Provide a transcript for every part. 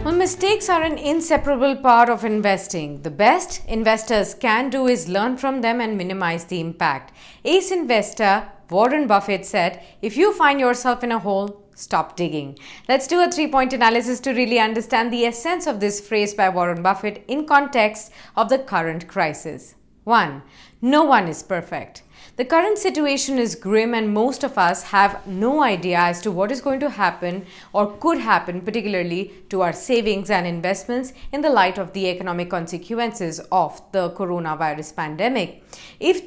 Well, mistakes are an inseparable part of investing. The best investors can do is learn from them and minimize the impact. Ace investor Warren Buffett said, "If you find yourself in a hole, stop digging." Let's do a three-point analysis to really understand the essence of this phrase by Warren Buffett in context of the current crisis. 1. No one is perfect. The current situation is grim and most of us have no idea as to what is going to happen or could happen, particularly to our savings and investments in the light of the economic consequences of the coronavirus pandemic. Even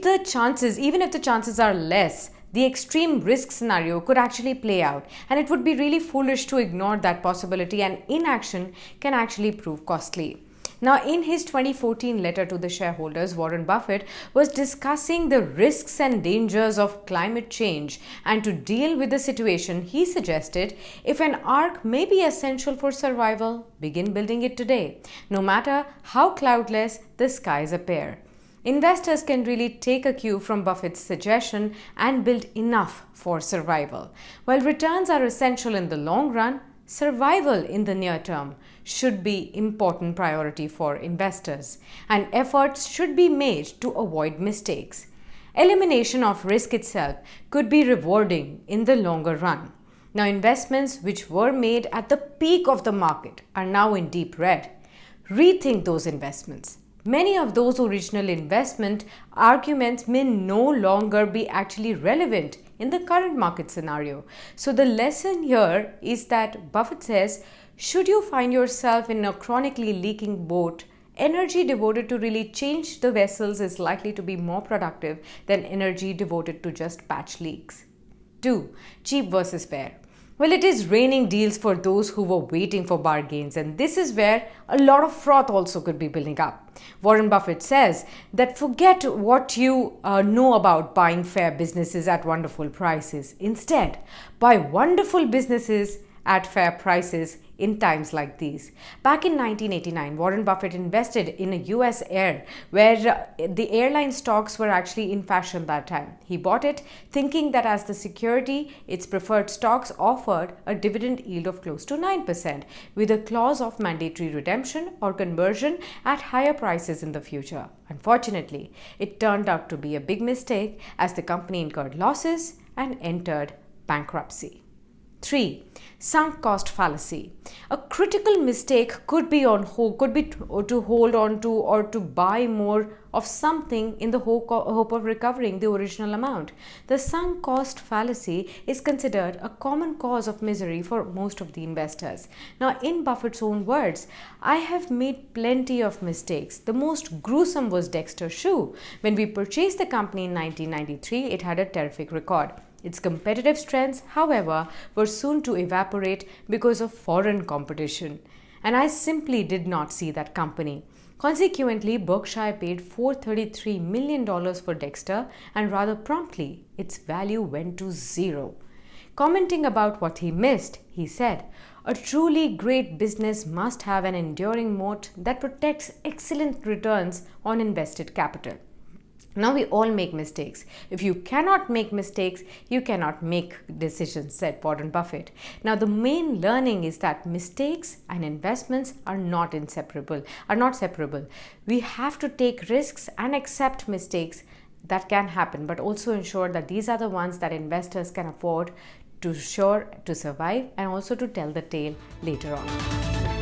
if the chances are less, the extreme risk scenario could actually play out, and it would be really foolish to ignore that possibility, and inaction can actually prove costly. Now, in his 2014 letter to the shareholders, Warren Buffett was discussing the risks and dangers of climate change, and to deal with the situation, he suggested if an ark may be essential for survival, begin building it today, no matter how cloudless the skies appear. Investors can really take a cue from Buffett's suggestion and build enough for survival. While returns are essential in the long run, survival in the near term should be important priority for investors, and efforts should be made to avoid mistakes. Elimination of risk itself could be rewarding in the longer run. Now, investments which were made at the peak of the market are now in deep red. Rethink those investments. Many of those original investment arguments may no longer be actually relevant in the current market scenario. So the lesson here is that Buffett says, should you find yourself in a chronically leaking boat, energy devoted to really change the vessels is likely to be more productive than energy devoted to just patch leaks. 2. Cheap versus fair. Well, it is raining deals for those who were waiting for bargains, and this is where a lot of froth also could be building up. Warren Buffett says that forget what you know about buying fair businesses at wonderful prices. Instead, buy wonderful businesses at fair prices in times like these. Back in 1989, Warren Buffett invested in a US Air where the airline stocks were actually in fashion that time. He bought it thinking that as the security, its preferred stocks offered a dividend yield of close to 9% with a clause of mandatory redemption or conversion at higher prices in the future. Unfortunately, it turned out to be a big mistake as the company incurred losses and entered bankruptcy. 3. Sunk cost fallacy. A critical mistake could be to hold on to or to buy more of something in the hope of recovering the original amount. The sunk cost fallacy is considered a common cause of misery for most of the investors. Now, in Buffett's own words, "I have made plenty of mistakes. The most gruesome was Dexter Shoe. When we purchased the company in 1993, it had a terrific record. Its competitive strengths, however, were soon to evaporate because of foreign competition, and I simply did not see that company." Consequently, Berkshire paid $433 million for Dexter, and rather promptly, its value went to zero. Commenting about what he missed, he said, "A truly great business must have an enduring moat that protects excellent returns on invested capital." Now, we all make mistakes. If you cannot make mistakes, you cannot make decisions, said Warren Buffett. Now, the main learning is that mistakes and investments are not separable. We have to take risks and accept mistakes that can happen, but also ensure that these are the ones that investors can afford to survive and also to tell the tale later on.